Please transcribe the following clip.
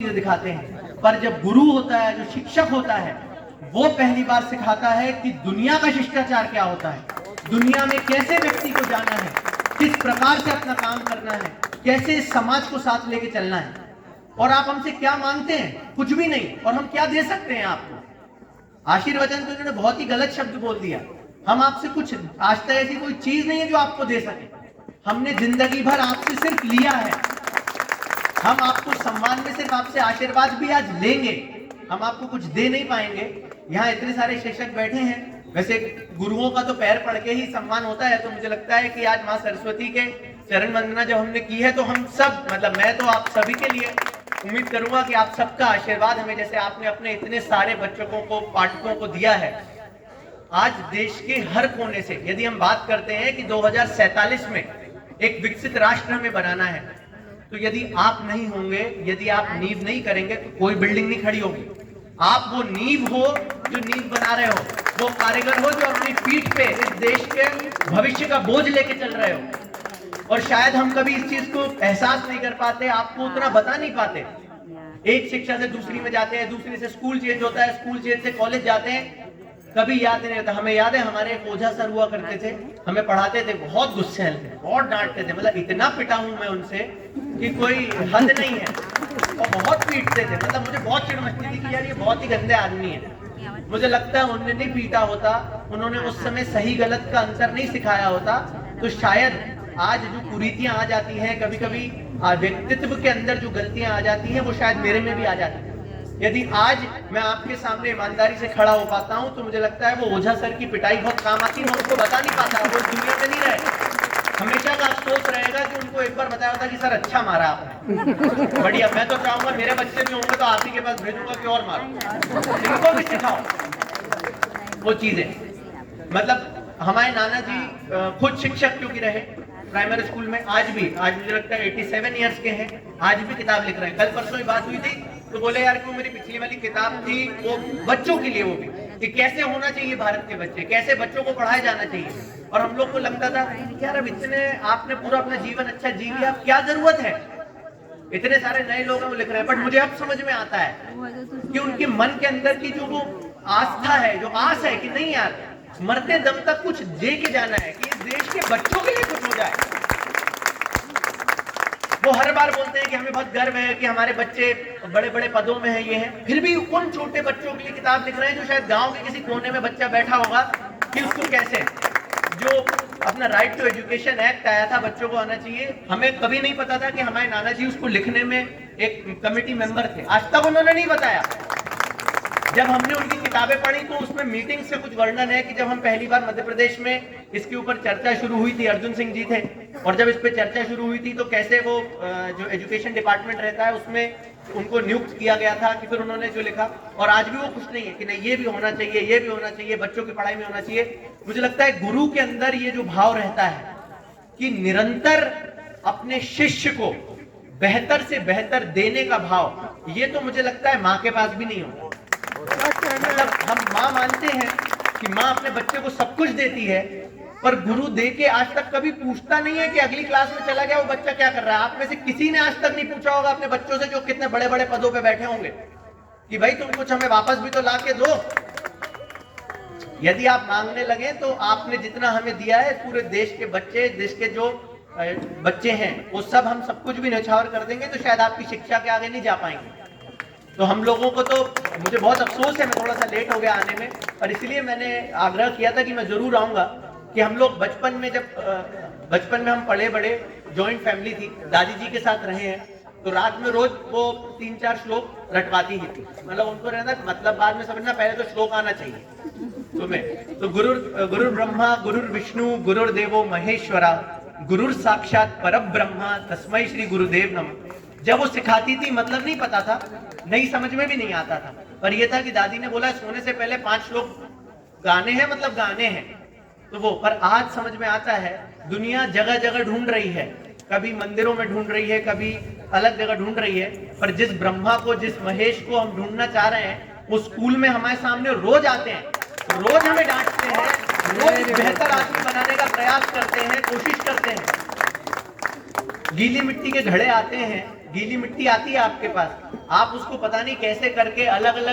दिखाते हैं, पर जब गुरु होता है, जो शिक्षक होता है, वो पहली बार सिखाता है कि दुनिया का शिष्टाचार क्या होता है, दुनिया में कैसे व्यक्ति को जाना है, किस प्रकार से अपना काम करना है, कैसे समाज को साथ लेके चलना है। और आप हमसे क्या मांगते हैं? कुछ भी नहीं। और हम क्या दे सकते हैं आपको? आशीर्वचन तो उन्होंने बहुत ही गलत शब्द बोल दिया। हम आपसे कुछ, आज तक ऐसी कोई चीज नहीं है जो आपको दे सके। हमने जिंदगी भर आपसे सिर्फ लिया है। हम आपको सम्मान में सिर्फ आपसे आशीर्वाद भी आज लेंगे, हम आपको कुछ दे नहीं पाएंगे। यहाँ इतने सारे शिक्षक बैठे हैं, वैसे गुरुओं का तो पैर पड़ के ही सम्मान होता है, तो मुझे लगता है कि आज माँ सरस्वती के चरण वंदना जब हमने की है, तो हम सब, मतलब मैं तो आप सभी के लिए उम्मीद करूंगा कि आप सबका आशीर्वाद हमें, जैसे आपने अपने इतने सारे बच्चों को, पाठकों को दिया है। आज देश के हर कोने से, यदि हम बात करते हैं कि 2047 में एक विकसित राष्ट्र हमें बनाना है, तो यदि आप नहीं होंगे, यदि आप नींव नहीं करेंगे, तो कोई बिल्डिंग नहीं खड़ी होगी। आप वो नींव हो जो नींव बना रहे हो, वो कारीगर हो जो अपनी पीठ पे इस देश के भविष्य का बोझ लेके चल रहे हो। और शायद हम कभी इस चीज को एहसास नहीं कर पाते, आपको उतना बता नहीं पाते। एक शिक्षा से दूसरी में जाते हैं, दूसरी से स्कूल चेंज होता है, स्कूल चेंज से कॉलेज जाते हैं, कभी याद नहीं रहता। हमें याद है, हमारे एक ओझा सर हुआ करते थे, हमें पढ़ाते थे, बहुत गुस्सैल थे, बहुत डांटते थे, मतलब इतना पिटा हूं मैं उनसे कि कोई हद नहीं है। और बहुत पीटते थे, मतलब मुझे बहुत चिढ़ मचती थी कि यार ये बहुत ही गंदे आदमी है। मुझे लगता है उन्होंने नहीं पीटा होता, उन्होंने उस समय सही गलत का अंतर नहीं सिखाया होता, तो शायद आज जो कुरीतियां आ जाती हैं, कभी कभी व्यक्तित्व के अंदर जो गलतियां आ जाती हैं, वो शायद मेरे में भी आ जाती है। यदि आज मैं आपके सामने ईमानदारी से खड़ा हो पाता हूं, तो मुझे लगता है वो ओझा सर की पिटाई बहुत काम आती है। मैं उनको बता नहीं पाता, वो दुनिया में नहीं रहे। हमेशा का अफसोस रहेगा कि उनको एक बार बताया होता कि सर अच्छा मारा आपने, बढ़िया। मैं तो चाहूंगा मेरे बच्चे भी होंगे तो आप ही के पास भेजूंगा कि और मारो, इनको भी सिखाओ वो चीजें। मतलब हमारे नाना जी खुद शिक्षक क्योंकि रहे प्राइमरी स्कूल में, आज मुझे लगता है 87 ईयर्स के हैं, आज भी किताब लिख रहे हैं। कल परसों ही बात हुई थी, तो बोले यार कि मेरी पिछली वाली किताब थी वो बच्चों के लिए, वो भी कि कैसे होना चाहिए भारत के बच्चे, कैसे बच्चों को पढ़ाया जाना चाहिए। और हम लोग को लगता था यार अब इतने आपने पूरा अपना जीवन अच्छा जी लिया, अब क्या जरूरत है, इतने सारे नए लोग हैं वो लिख रहे हैं। बट मुझे अब समझ में आता है कि उनके मन के अंदर की जो वो आस्था है, जो आस है कि नहीं यार मरते दम तक कुछ दे के जाना है, कि इस देश के बच्चों के लिए कुछ हो जाए। वो हर बार बोलते हैं कि हमें बहुत गर्व है कि हमारे बच्चे बड़े बड़े पदों में हैं, ये हैं, फिर भी उन छोटे बच्चों के लिए किताब लिख रहे हैं जो शायद गांव के किसी कोने में बच्चा बैठा होगा कि उसको कैसे, जो अपना राइट टू एजुकेशन एक्ट आया था, बच्चों को आना चाहिए, हमें कभी नहीं पता था कि हमारे नाना जी उसको लिखने में एक कमेटी मेंबर थे, आज तक उन्होंने नहीं बताया। जब हमने उनकी किताबें पढ़ी तो उसमें मीटिंग से कुछ वर्णन है कि जब हम पहली बार मध्य प्रदेश में इसके ऊपर चर्चा शुरू हुई थी, अर्जुन सिंह जी थे, और जब इस पे चर्चा शुरू हुई थी तो कैसे वो जो एजुकेशन डिपार्टमेंट रहता है उसमें उनको नियुक्त किया गया था, कि फिर उन्होंने जो लिखा, और आज भी वो खुश नहीं है कि नहीं ये भी होना चाहिए, ये भी होना चाहिए, बच्चों की पढ़ाई में होना चाहिए। मुझे लगता है गुरु के अंदर ये जो भाव रहता है कि निरंतर अपने शिष्य को बेहतर से बेहतर देने का भाव, ये तो मुझे लगता है माँ के पास भी नहीं होगा। मतलब हम माँ मानते हैं कि माँ अपने बच्चे को सब कुछ देती है, पर गुरु दे के आज तक कभी पूछता नहीं है कि अगली क्लास में चला गया वो बच्चा क्या कर रहा है। आप में से किसी ने आज तक नहीं पूछा होगा अपने बच्चों से जो कितने बड़े बड़े पदों पे बैठे होंगे कि भाई तुम कुछ हमें वापस भी तो ला के दो। यदि आप मांगने लगे तो आपने जितना हमें दिया है, पूरे देश के बच्चे, देश के जो बच्चे हैं वो सब, हम सब कुछ भी न्यौछावर कर देंगे तो शायद आपकी शिक्षा के आगे नहीं जा पाएंगे। तो हम लोगों को तो, मुझे बहुत अफसोस है मैं थोड़ा सा लेट हो गया आने में, और इसलिए मैंने आग्रह किया था कि मैं जरूर आऊंगा। कि हम लोग बचपन में, जब बचपन में हम पले बड़े, जॉइंट फैमिली थी, दादी जी के साथ रहे हैं, तो रात में रोज वो 3-4 श्लोक रटवाती ही थी। मतलब उनको रहना, मतलब बाद में समझना, पहले तो श्लोक आना चाहिए तुम्हें। तो गुरुर ब्रह्मा गुरुर विष्णु गुरुर्देवो महेश्वरा गुरुर साक्षात परब्रह्मा तस्मै श्री गुरुदेव नमः। जब वो सिखाती थी मतलब नहीं पता था, नहीं समझ में भी नहीं आता था, पर यह था कि दादी ने बोला सोने से पहले 5 श्लोक गाने हैं, मतलब गाने हैं तो वो। पर आज समझ में आता है, दुनिया जगह जगह ढूंढ रही है, कभी मंदिरों में ढूंढ रही है, कभी अलग जगह ढूंढ रही है, पर जिस ब्रह्मा को, जिस महेश को हम ढूंढना चाह रहे हैं, वो स्कूल में हमारे सामने रोज आते हैं, रोज हमें डांटते हैं, रोज बेहतर आदमी बनाने का प्रयास करते हैं, कोशिश करते हैं। गीली मिट्टी के घड़े आते हैं, गीली मिट्टी आती है आपके पास, आप उसको पता नहीं कैसे करके अलग अलग